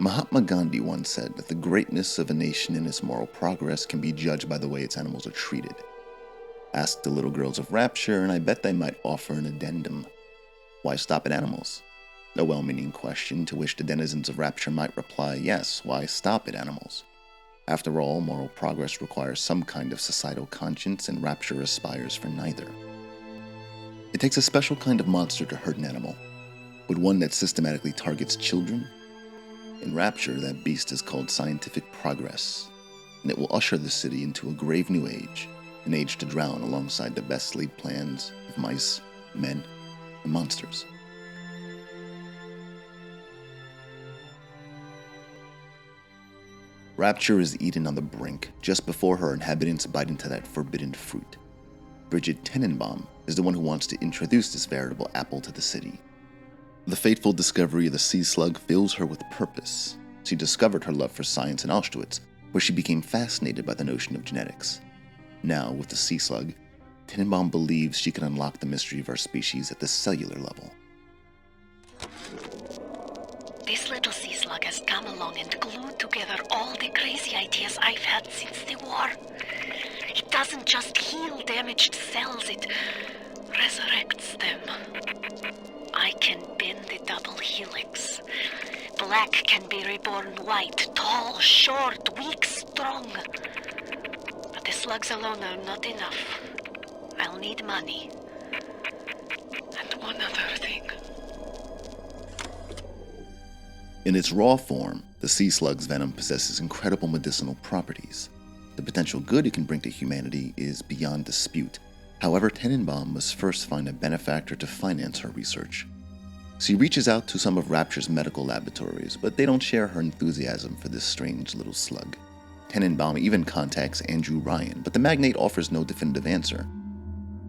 Mahatma Gandhi once said that the greatness of a nation and its moral progress can be judged by the way its animals are treated. Ask the little girls of Rapture, and I bet they might offer an addendum. Why stop at animals? A well-meaning question to which the denizens of Rapture might reply, yes, why stop at animals? After all, moral progress requires some kind of societal conscience, and Rapture aspires for neither. It takes a special kind of monster to hurt an animal, but one that systematically targets children. In Rapture, that beast is called scientific progress, and it will usher the city into a grave new age, an age to drown alongside the best laid plans of mice, men, and monsters. Rapture is Eden on the brink, just before her inhabitants bite into that forbidden fruit. Bridget Tenenbaum is the one who wants to introduce this veritable apple to the city. The fateful discovery of the sea slug fills her with purpose. She discovered her love for science in Auschwitz, where she became fascinated by the notion of genetics. Now, with the sea slug, Tenenbaum believes she can unlock the mystery of our species at the cellular level. This little sea slug has come along and glued together all the crazy ideas I've had since the war. It doesn't just heal damaged cells, it resurrects them. I can bend the double helix. Black can be reborn white, tall, short, weak, strong. But the slugs alone are not enough. I'll need money. And one other thing. In its raw form, the sea slug's venom possesses incredible medicinal properties. The potential good it can bring to humanity is beyond dispute. However, Tenenbaum must first find a benefactor to finance her research. She reaches out to some of Rapture's medical laboratories, but they don't share her enthusiasm for this strange little slug. Tenenbaum even contacts Andrew Ryan, but the magnate offers no definitive answer.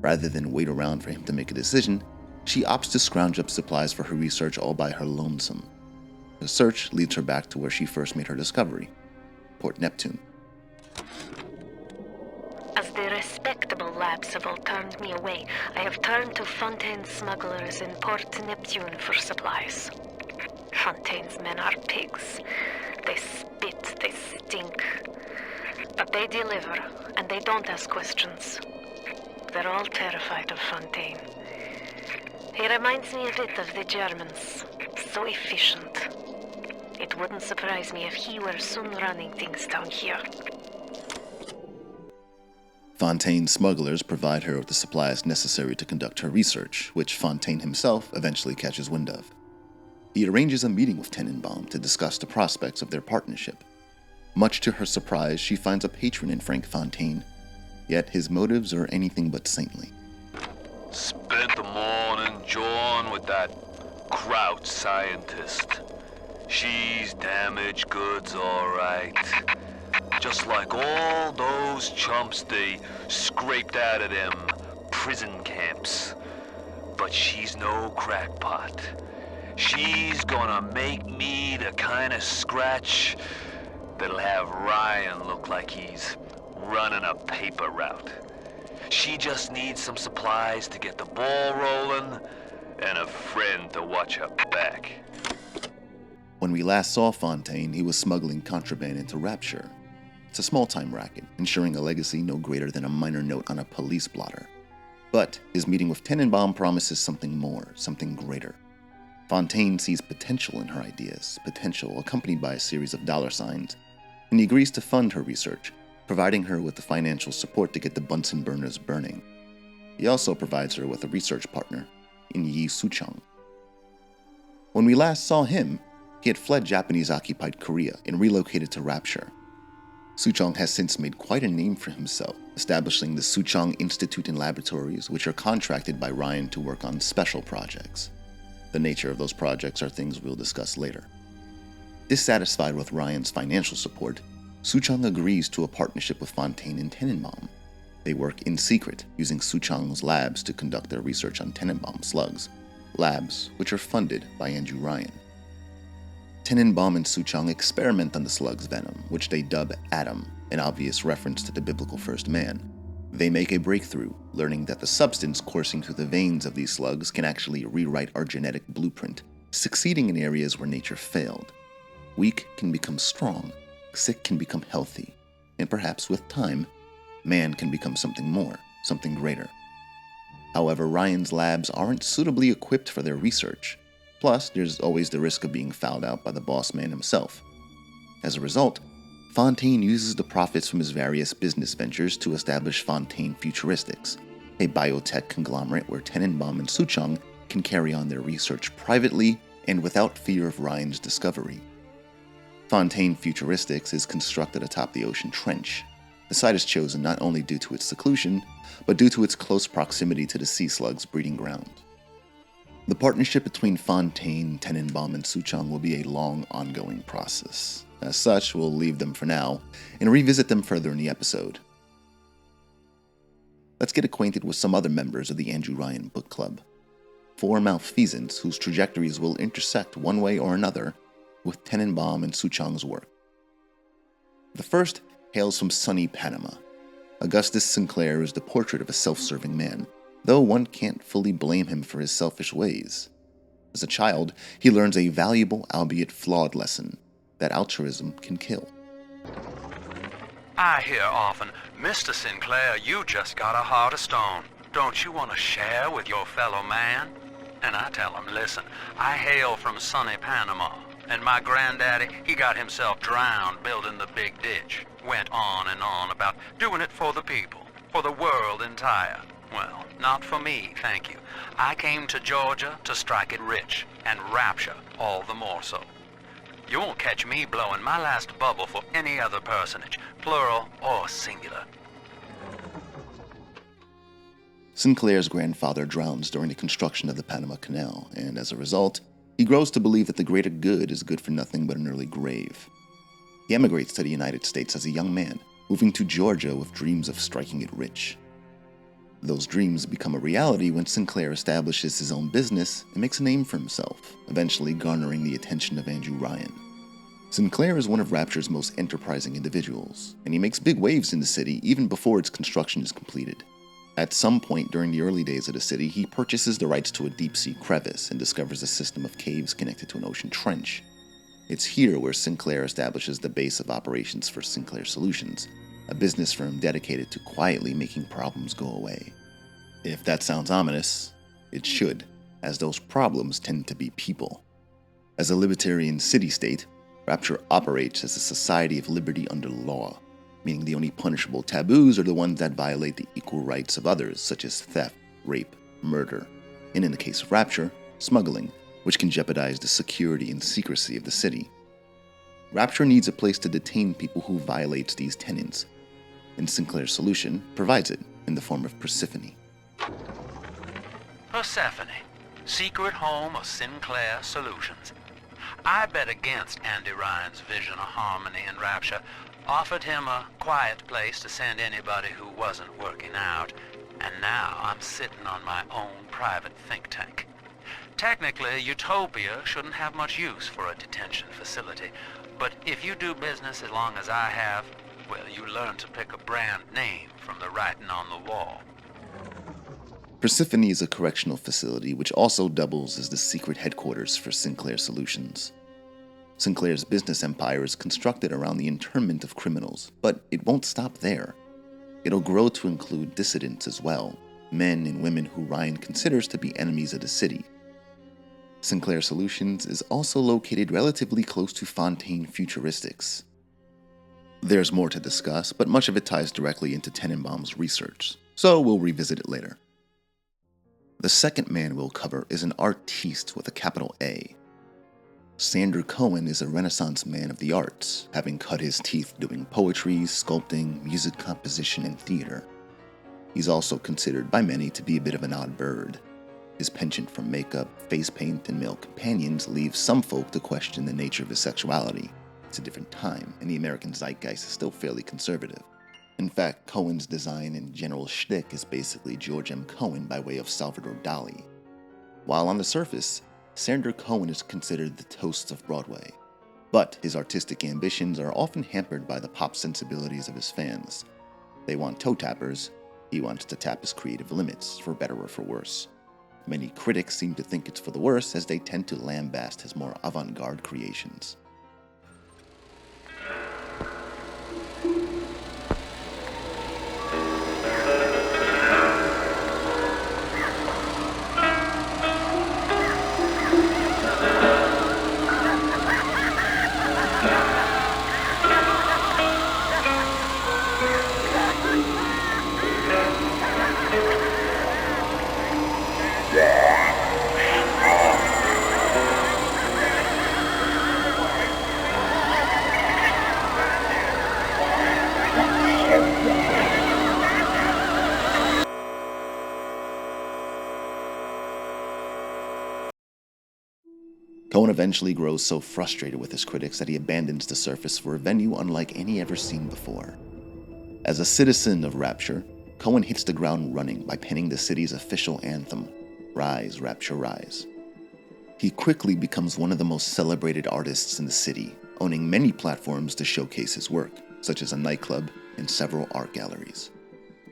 Rather than wait around for him to make a decision, she opts to scrounge up supplies for her research all by her lonesome. The search leads her back to where she first made her discovery, Port Neptune. As the respectable labs have all turned me away, I have turned to Fontaine's smugglers in Port Neptune for supplies. Fontaine's men are pigs. They spit, they stink. But they deliver, and they don't ask questions. They're all terrified of Fontaine. He reminds me a bit of the Germans. So efficient. It wouldn't surprise me if he were soon running things down here. Fontaine's smugglers provide her with the supplies necessary to conduct her research, which Fontaine himself eventually catches wind of. He arranges a meeting with Tenenbaum to discuss the prospects of their partnership. Much to her surprise, she finds a patron in Frank Fontaine, yet his motives are anything but saintly. Spent the morning jawing with that Kraut scientist. She's damaged goods, all right. Just like all those chumps they scraped out of them prison camps. But she's no crackpot. She's gonna make me the kind of scratch that'll have Ryan look like he's running a paper route. She just needs some supplies to get the ball rolling and a friend to watch her back. When we last saw Fontaine, he was smuggling contraband into Rapture. It's a small-time racket, ensuring a legacy no greater than a minor note on a police blotter. But his meeting with Tenenbaum promises something more, something greater. Fontaine sees potential in her ideas, potential accompanied by a series of dollar signs, and he agrees to fund her research, providing her with the financial support to get the Bunsen burners burning. He also provides her with a research partner, in Yi Suchong. When we last saw him, he had fled Japanese-occupied Korea and relocated to Rapture. Suchong has since made quite a name for himself, establishing the Suchong Institute and Laboratories, which are contracted by Ryan to work on special projects. The nature of those projects are things we'll discuss later. Dissatisfied with Ryan's financial support, Suchong agrees to a partnership with Fontaine and Tenenbaum. They work in secret, using Suchong's labs to conduct their research on Tenenbaum slugs, labs which are funded by Andrew Ryan. Tenenbaum and Suchong experiment on the slug's venom, which they dub Adam, an obvious reference to the biblical first man. They make a breakthrough, learning that the substance coursing through the veins of these slugs can actually rewrite our genetic blueprint, succeeding in areas where nature failed. Weak can become strong, sick can become healthy, and perhaps with time, man can become something more, something greater. However, Ryan's labs aren't suitably equipped for their research. Plus, there's always the risk of being fouled out by the boss man himself. As a result, Fontaine uses the profits from his various business ventures to establish Fontaine Futuristics, a biotech conglomerate where Tenenbaum and Suchong can carry on their research privately and without fear of Ryan's discovery. Fontaine Futuristics is constructed atop the ocean trench. The site is chosen not only due to its seclusion, but due to its close proximity to the sea slug's breeding ground. The partnership between Fontaine, Tenenbaum, and Suchong will be a long, ongoing process. As such, we'll leave them for now and revisit them further in the episode. Let's get acquainted with some other members of the Andrew Ryan Book Club. 4 malfeasants whose trajectories will intersect one way or another with Tenenbaum and Suchong's work. The first hails from sunny Panama. Augustus Sinclair is the portrait of a self-serving man, though one can't fully blame him for his selfish ways. As a child, he learns a valuable, albeit flawed lesson, that altruism can kill. I hear often, Mr. Sinclair, you just got a heart of stone. Don't you want to share with your fellow man? And I tell him, listen, I hail from sunny Panama, and my granddaddy, he got himself drowned building the big ditch. Went on and on about doing it for the people, for the world entire. Well, not for me, thank you. I came to Georgia to strike it rich, and Rapture all the more so. You won't catch me blowing my last bubble for any other personage, plural or singular. Sinclair's grandfather drowns during the construction of the Panama Canal, and as a result, he grows to believe that the greater good is good for nothing but an early grave. He emigrates to the United States as a young man, moving to Georgia with dreams of striking it rich. Those dreams become a reality when Sinclair establishes his own business and makes a name for himself, eventually garnering the attention of Andrew Ryan. Sinclair is one of Rapture's most enterprising individuals, and he makes big waves in the city even before its construction is completed. At some point during the early days of the city, he purchases the rights to a deep-sea crevice and discovers a system of caves connected to an ocean trench. It's here where Sinclair establishes the base of operations for Sinclair Solutions, a business firm dedicated to quietly making problems go away. If that sounds ominous, it should, as those problems tend to be people. As a libertarian city-state, Rapture operates as a society of liberty under law, meaning the only punishable taboos are the ones that violate the equal rights of others, such as theft, rape, murder, and in the case of Rapture, smuggling, which can jeopardize the security and secrecy of the city. Rapture needs a place to detain people who violate these tenets, and Sinclair's solution provides it in the form of Persephone. Persephone, secret home of Sinclair Solutions. I bet against Andy Ryan's vision of harmony and Rapture, offered him a quiet place to send anybody who wasn't working out, and now I'm sitting on my own private think tank. Technically, Utopia shouldn't have much use for a detention facility, but if you do business as long as I have, well, you learn to pick a brand name from the writing on the wall. Persephone is a correctional facility which also doubles as the secret headquarters for Sinclair Solutions. Sinclair's business empire is constructed around the internment of criminals, but it won't stop there. It'll grow to include dissidents as well, men and women who Ryan considers to be enemies of the city. Sinclair Solutions is also located relatively close to Fontaine Futuristics. There's more to discuss, but much of it ties directly into Tenenbaum's research, so we'll revisit it later. The second man we'll cover is an artiste with a capital A. Sander Cohen is a Renaissance man of the arts, having cut his teeth doing poetry, sculpting, music composition, and theater. He's also considered by many to be a bit of an odd bird. His penchant for makeup, face paint, and male companions leaves some folk to question the nature of his sexuality. It's a different time, and the American zeitgeist is still fairly conservative. In fact, Cohen's design and general shtick is basically George M. Cohen by way of Salvador Dali. While on the surface, Sander Cohen is considered the toast of Broadway, but his artistic ambitions are often hampered by the pop sensibilities of his fans. They want toe tappers, he wants to tap his creative limits, for better or for worse. Many critics seem to think it's for the worse, as they tend to lambast his more avant-garde creations. Cohen eventually grows so frustrated with his critics that he abandons the surface for a venue unlike any ever seen before. As a citizen of Rapture, Cohen hits the ground running by penning the city's official anthem, Rise, Rapture, Rise. He quickly becomes one of the most celebrated artists in the city, owning many platforms to showcase his work, such as a nightclub and several art galleries.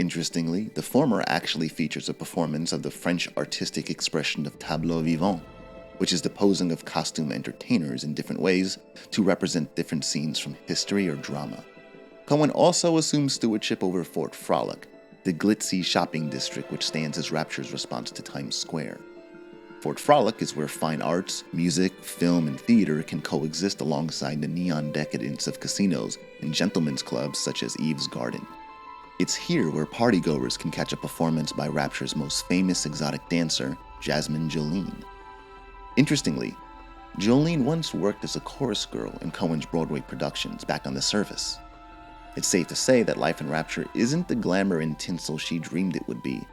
Interestingly, the former actually features a performance of the French artistic expression of tableau vivant, which is the posing of costume entertainers in different ways to represent different scenes from history or drama. Cohen also assumes stewardship over Fort Frolic, the glitzy shopping district which stands as Rapture's response to Times Square. Fort Frolic is where fine arts, music, film, and theater can coexist alongside the neon decadence of casinos and gentlemen's clubs such as Eve's Garden. It's here where partygoers can catch a performance by Rapture's most famous exotic dancer, Jasmine Jolene. Interestingly, Jolene once worked as a chorus girl in Cohen's Broadway productions back on the surface. It's safe to say that life in Rapture isn't the glamour and tinsel she dreamed it would be.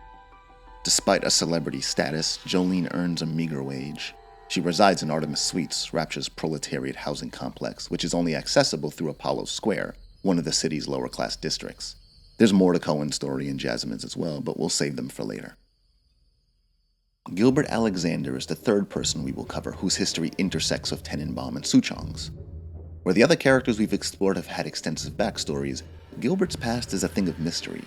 Despite a celebrity status, Jolene earns a meager wage. She resides in Artemis Suites, Rapture's proletariat housing complex, which is only accessible through Apollo Square, one of the city's lower-class districts. There's more to Cohen's story and Jasmine's as well, but we'll save them for later. Gilbert Alexander is the third person we will cover whose history intersects with Tenenbaum and Souchong's. Where the other characters we've explored have had extensive backstories, Gilbert's past is a thing of mystery.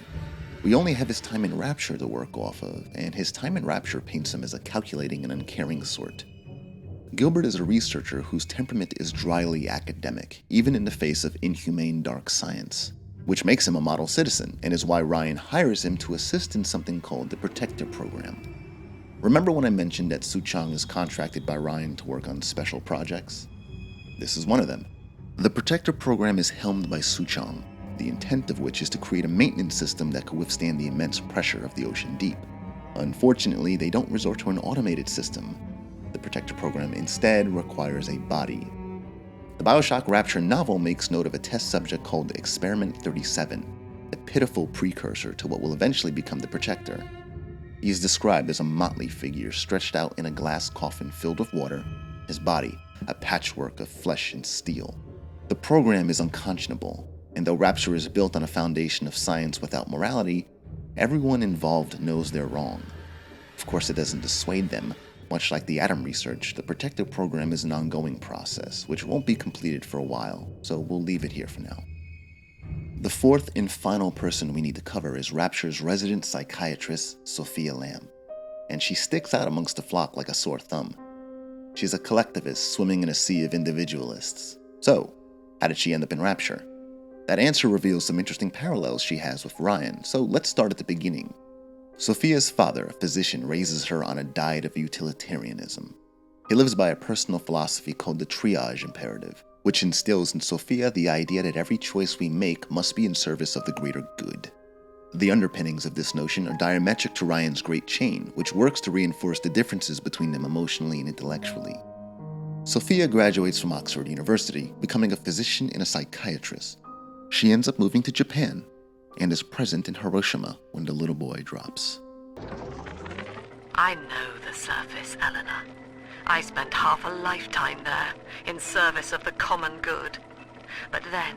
We only have his time in Rapture to work off of, and his time in Rapture paints him as a calculating and uncaring sort. Gilbert is a researcher whose temperament is dryly academic, even in the face of inhumane dark science, which makes him a model citizen, and is why Ryan hires him to assist in something called the Protector Program. Remember when I mentioned that Souchong is contracted by Ryan to work on special projects? This is one of them. The Protector Program is helmed by Souchong, the intent of which is to create a maintenance system that could withstand the immense pressure of the ocean deep. Unfortunately, they don't resort to an automated system. The Protector Program instead requires a body. The Bioshock Rapture novel makes note of a test subject called Experiment 37, a pitiful precursor to what will eventually become the Protector. He is described as a motley figure stretched out in a glass coffin filled with water, his body a patchwork of flesh and steel. The program is unconscionable, and though Rapture is built on a foundation of science without morality, everyone involved knows they're wrong. Of course, it doesn't dissuade them. Much like the Atom research, the Protector Program is an ongoing process, which won't be completed for a while, so we'll leave it here for now. The fourth and final person we need to cover is Rapture's resident psychiatrist, Sophia Lamb, and she sticks out amongst the flock like a sore thumb. She's a collectivist swimming in a sea of individualists. So, how did she end up in Rapture? That answer reveals some interesting parallels she has with Ryan, so let's start at the beginning. Sophia's father, a physician, raises her on a diet of utilitarianism. He lives by a personal philosophy called the triage imperative, which instills in Sophia the idea that every choice we make must be in service of the greater good. The underpinnings of this notion are diametric to Ryan's Great Chain, which works to reinforce the differences between them emotionally and intellectually. Sophia graduates from Oxford University, becoming a physician and a psychiatrist. She ends up moving to Japan, and is present in Hiroshima when the little boy drops. I know the surface, Eleanor. I spent half a lifetime there, in service of the common good. But then,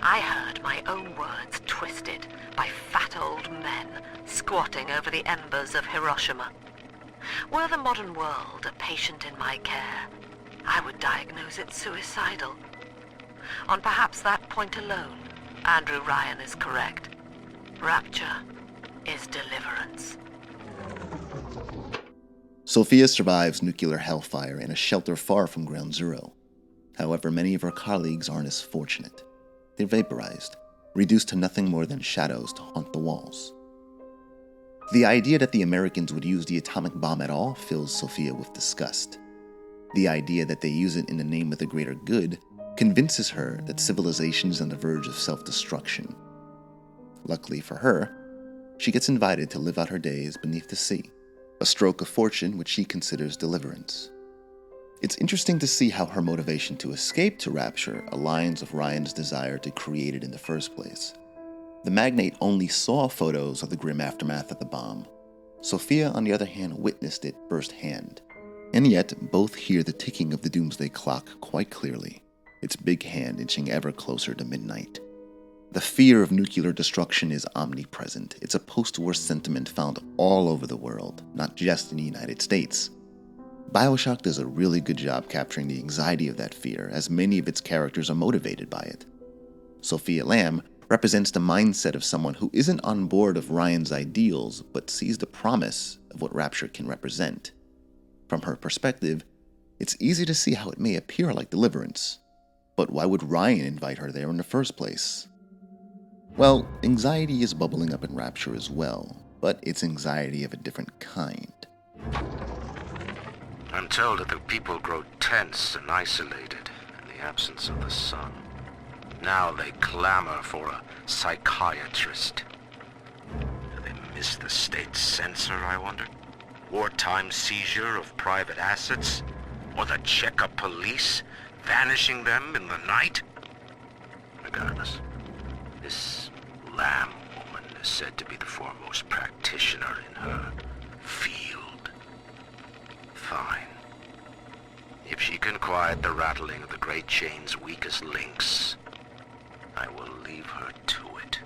I heard my own words twisted by fat old men squatting over the embers of Hiroshima. Were the modern world a patient in my care, I would diagnose it suicidal. On perhaps that point alone, Andrew Ryan is correct. Rapture is deliverance. Sophia survives nuclear hellfire in a shelter far from Ground Zero. However, many of her colleagues aren't as fortunate. They're vaporized, reduced to nothing more than shadows to haunt the walls. The idea that the Americans would use the atomic bomb at all fills Sophia with disgust. The idea that they use it in the name of the greater good convinces her that civilization is on the verge of self-destruction. Luckily for her, she gets invited to live out her days beneath the sea, a stroke of fortune which she considers deliverance. It's interesting to see how her motivation to escape to Rapture aligns with Ryan's desire to create it in the first place. The magnate only saw photos of the grim aftermath of the bomb. Sophia, on the other hand, witnessed it firsthand. And yet, both hear the ticking of the doomsday clock quite clearly, its big hand inching ever closer to midnight. The fear of nuclear destruction is omnipresent. It's a post-war sentiment found all over the world, not just in the United States. Bioshock does a really good job capturing the anxiety of that fear, as many of its characters are motivated by it. Sophia Lamb represents the mindset of someone who isn't on board of Ryan's ideals, but sees the promise of what Rapture can represent. From her perspective, it's easy to see how it may appear like Deliverance. But why would Ryan invite her there in the first place? Well, anxiety is bubbling up in Rapture as well, but it's anxiety of a different kind. I'm told that the people grow tense and isolated in the absence of the sun. Now they clamor for a psychiatrist. Do they miss the state censor, I wonder? Wartime seizure of private assets? Or the checkup police vanishing them in the night? Regardless, this Lamb woman is said to be the foremost practitioner in her field. Fine. If she can quiet the rattling of the great chain's weakest links, I will leave her to it.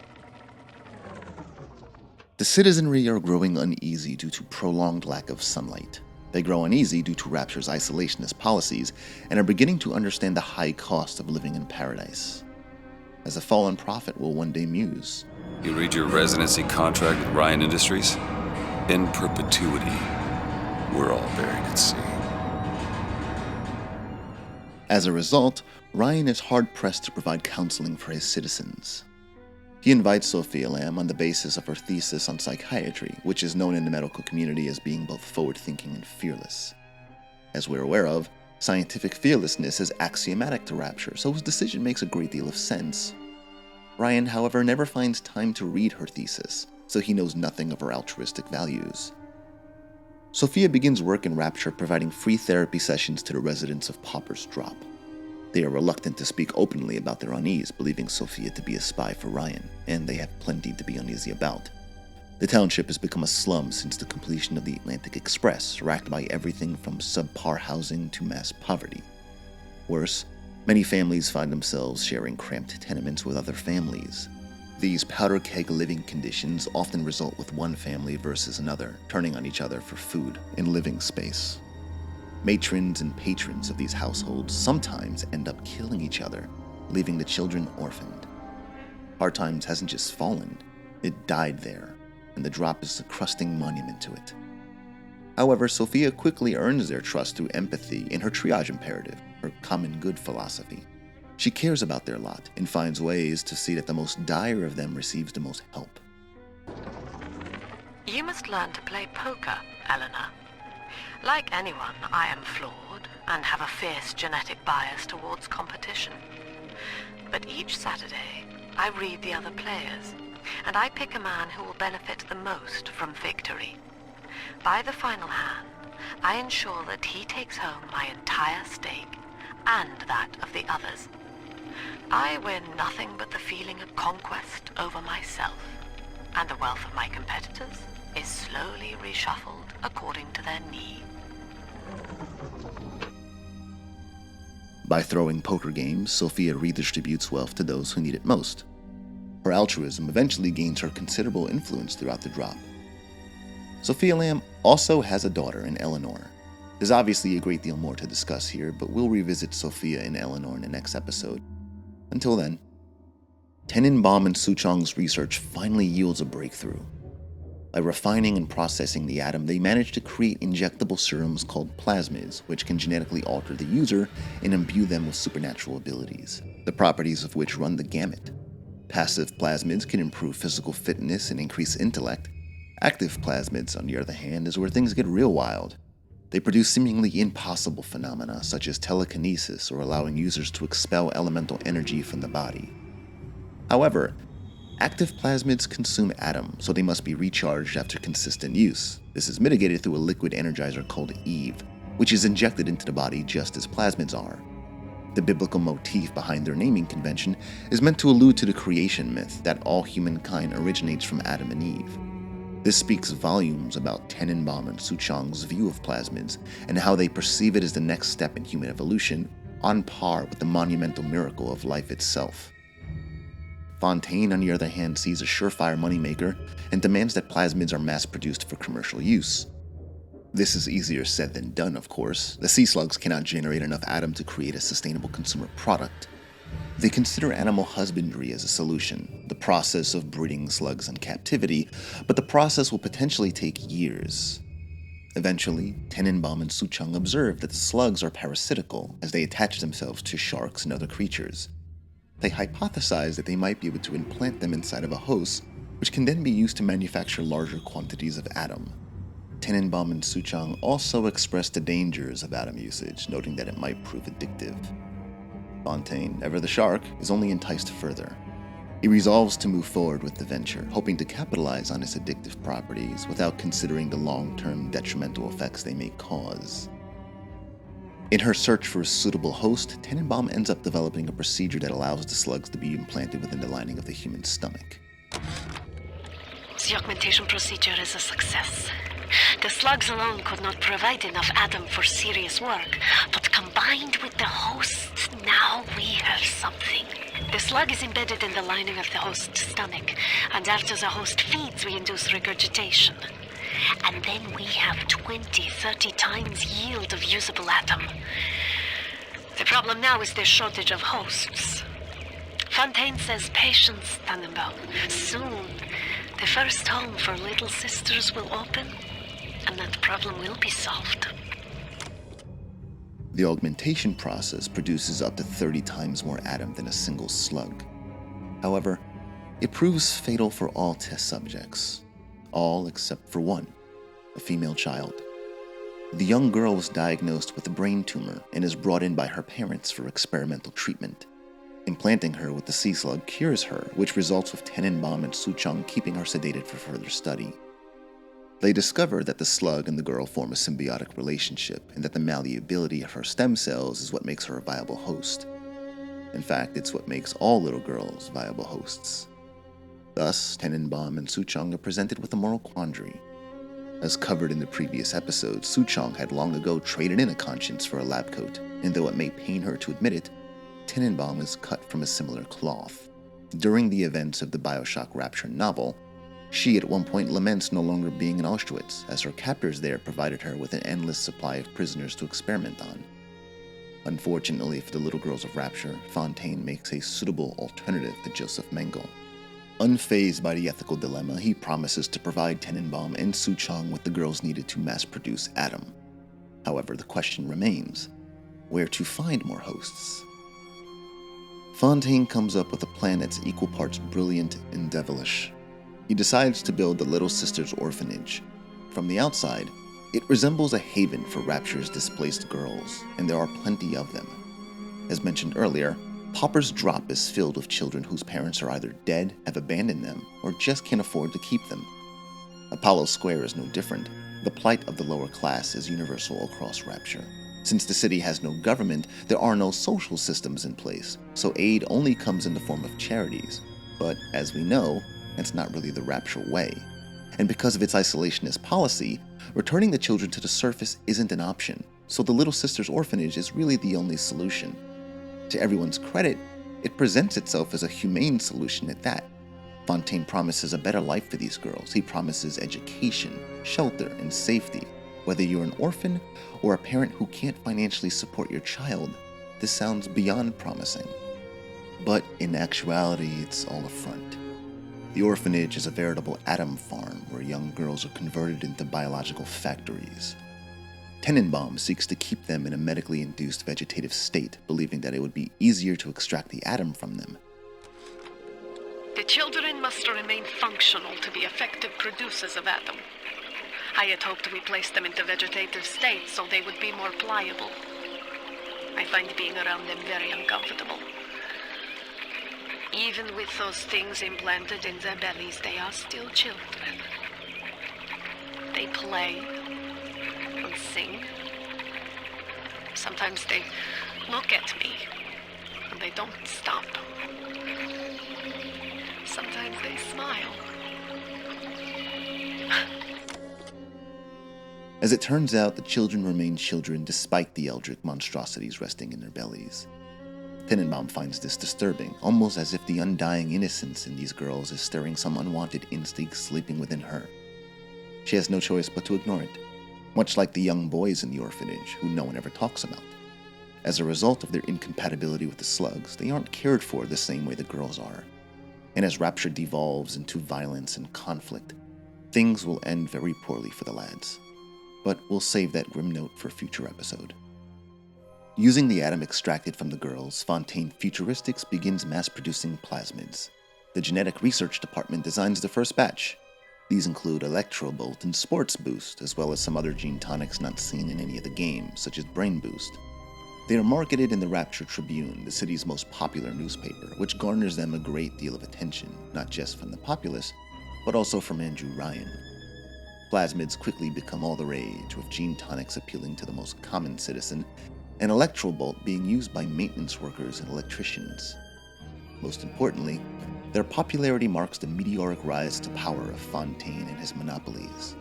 The citizenry are growing uneasy due to prolonged lack of sunlight. They grow uneasy due to Rapture's isolationist policies and are beginning to understand the high cost of living in paradise. As a fallen prophet will one day muse, You read your residency contract with Ryan Industries? In perpetuity, we're all buried at sea. As a result, Ryan is hard-pressed to provide counseling for his citizens. He invites Sophia Lamb on the basis of her thesis on psychiatry, which is known in the medical community as being both forward-thinking and fearless. As we're aware of, scientific fearlessness is axiomatic to Rapture, so his decision makes a great deal of sense. Ryan, however, never finds time to read her thesis, so he knows nothing of her altruistic values. Sophia begins work in Rapture providing free therapy sessions to the residents of Pauper's Drop. They are reluctant to speak openly about their unease, believing Sophia to be a spy for Ryan, and they have plenty to be uneasy about. The township has become a slum since the completion of the Atlantic Express, racked by everything from subpar housing to mass poverty. Worse, many families find themselves sharing cramped tenements with other families. These powder keg living conditions often result with one family versus another, turning on each other for food and living space. Matrons and patrons of these households sometimes end up killing each other, leaving the children orphaned. Hard Times hasn't just fallen, it died there, and the drop is a crusting monument to it. However, Sophia quickly earns their trust through empathy in her triage imperative, her common good philosophy. She cares about their lot and finds ways to see that the most dire of them receives the most help. You must learn to play poker, Eleanor. Like anyone, I am flawed and have a fierce genetic bias towards competition. But each Saturday, I read the other players, and I pick a man who will benefit the most from victory. By the final hand, I ensure that he takes home my entire stake, and that of the others. I win nothing but the feeling of conquest over myself, and the wealth of my competitors is slowly reshuffled according to their need. By throwing poker games, Sophia redistributes wealth to those who need it most. Her altruism eventually gains her considerable influence throughout the drop. Sophia Lamb also has a daughter in Eleanor. There's obviously a great deal more to discuss here, but we'll revisit Sophia and Eleanor in the next episode. Until then, Tenenbaum and Suchong's research finally yields a breakthrough. By refining and processing the atom, they managed to create injectable serums called plasmids, which can genetically alter the user and imbue them with supernatural abilities, the properties of which run the gamut. Passive plasmids can improve physical fitness and increase intellect. Active plasmids, on the other hand, is where things get real wild. They produce seemingly impossible phenomena, such as telekinesis or allowing users to expel elemental energy from the body. However, active plasmids consume atoms, so they must be recharged after consistent use. This is mitigated through a liquid energizer called Eve, which is injected into the body just as plasmids are. The biblical motif behind their naming convention is meant to allude to the creation myth that all humankind originates from Adam and Eve. This speaks volumes about Tenenbaum and Suchong's view of plasmids and how they perceive it as the next step in human evolution, on par with the monumental miracle of life itself. Fontaine, on the other hand, sees a surefire moneymaker and demands that plasmids are mass-produced for commercial use. This is easier said than done, of course. The sea slugs cannot generate enough atom to create a sustainable consumer product. They consider animal husbandry as a solution, the process of breeding slugs in captivity, but the process will potentially take years. Eventually, Tenenbaum and Suchong observe that the slugs are parasitical as they attach themselves to sharks and other creatures. They hypothesize that they might be able to implant them inside of a host, which can then be used to manufacture larger quantities of atom. Tenenbaum and Suchong also express the dangers of atom usage, noting that it might prove addictive. Fontaine, ever the shark, is only enticed further. He resolves to move forward with the venture, hoping to capitalize on its addictive properties without considering the long-term detrimental effects they may cause. In her search for a suitable host, Tenenbaum ends up developing a procedure that allows the slugs to be implanted within the lining of the human stomach. The augmentation procedure is a success. The slugs alone could not provide enough atom for serious work, but combined with the host, now we have something. The slug is embedded in the lining of the host's stomach, and after the host feeds, we induce regurgitation. And then we have 20-30 times yield of usable atom. The problem now is the shortage of hosts. Fontaine says patience, Tannenbaum. Soon, the first home for little sisters will open, and that problem will be solved. The augmentation process produces up to 30 times more atom than a single slug. However, it proves fatal for all test subjects. All except for one, a female child. The young girl was diagnosed with a brain tumor and is brought in by her parents for experimental treatment. Implanting her with the sea slug cures her, which results with Tenenbaum and Suchong keeping her sedated for further study. They discover that the slug and the girl form a symbiotic relationship and that the malleability of her stem cells is what makes her a viable host. In fact, it's what makes all little girls viable hosts. Thus, Tenenbaum and Suchong are presented with a moral quandary. As covered in the previous episode, Suchong had long ago traded in a conscience for a lab coat, and though it may pain her to admit it, Tenenbaum is cut from a similar cloth. During the events of the Bioshock Rapture novel, she at one point laments no longer being in Auschwitz, as her captors there provided her with an endless supply of prisoners to experiment on. Unfortunately for the little girls of Rapture, Fontaine makes a suitable alternative to Joseph Mengele. Unfazed by the ethical dilemma, he promises to provide Tenenbaum and Suchong with the girls needed to mass-produce atom. However, the question remains, where to find more hosts? Fontaine comes up with a plan that's equal parts brilliant and devilish. He decides to build the Little Sisters Orphanage. From the outside, it resembles a haven for Rapture's displaced girls, and there are plenty of them. As mentioned earlier, Pauper's Drop is filled with children whose parents are either dead, have abandoned them, or just can't afford to keep them. Apollo Square is no different. The plight of the lower class is universal across Rapture. Since the city has no government, there are no social systems in place, so aid only comes in the form of charities. But, as we know, that's not really the Rapture way. And because of its isolationist policy, returning the children to the surface isn't an option, so the Little Sisters Orphanage is really the only solution. To everyone's credit, it presents itself as a humane solution at that. Fontaine promises a better life for these girls. He promises education, shelter, and safety. Whether you're an orphan or a parent who can't financially support your child, this sounds beyond promising. But in actuality, it's all a front. The orphanage is a veritable atom farm where young girls are converted into biological factories. Tenenbaum seeks to keep them in a medically induced vegetative state, believing that it would be easier to extract the atom from them. The children must remain functional to be effective producers of atom. I had hoped we placed them into vegetative states so they would be more pliable. I find being around them very uncomfortable. Even with those things implanted in their bellies, they are still children. They play and sing. Sometimes they look at me and they don't stop. Sometimes they smile. As it turns out, the children remain children despite the eldritch monstrosities resting in their bellies. Tenenbaum finds this disturbing, almost as if the undying innocence in these girls is stirring some unwanted instinct sleeping within her. She has no choice but to ignore it, much like the young boys in the orphanage, who no one ever talks about. As a result of their incompatibility with the slugs, they aren't cared for the same way the girls are. And as Rapture devolves into violence and conflict, things will end very poorly for the lads. But we'll save that grim note for a future episode. Using the atom extracted from the girls, Fontaine Futuristics begins mass-producing plasmids. The genetic research department designs the first batch. These include Electrobolt and Sports Boost, as well as some other gene tonics not seen in any of the games, such as Brain Boost. They are marketed in the Rapture Tribune, the city's most popular newspaper, which garners them a great deal of attention, not just from the populace, but also from Andrew Ryan. Plasmids quickly become all the rage, with gene tonics appealing to the most common citizen, and Electrobolt being used by maintenance workers and electricians. Most importantly, their popularity marks the meteoric rise to power of Fontaine and his monopolies.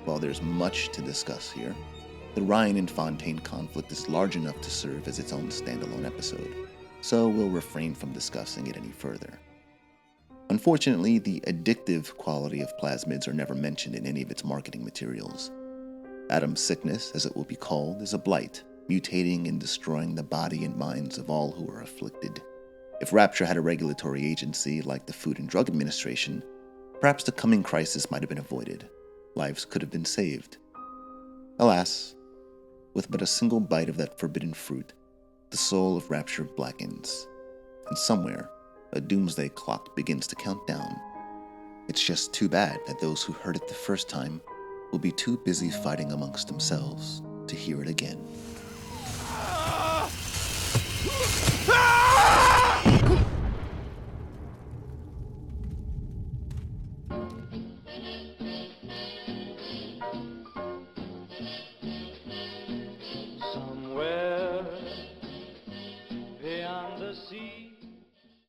While there's much to discuss here, the Ryan and Fontaine conflict is large enough to serve as its own standalone episode, so we'll refrain from discussing it any further. Unfortunately, the addictive quality of plasmids are never mentioned in any of its marketing materials. Atom sickness, as it will be called, is a blight, mutating and destroying the body and minds of all who are afflicted. If Rapture had a regulatory agency like the Food and Drug Administration, perhaps the coming crisis might have been avoided. Lives could have been saved. Alas, with but a single bite of that forbidden fruit, the soul of Rapture blackens, and somewhere, a doomsday clock begins to count down. It's just too bad that those who heard it the first time will be too busy fighting amongst themselves to hear it again. Somewhere beyond the sea.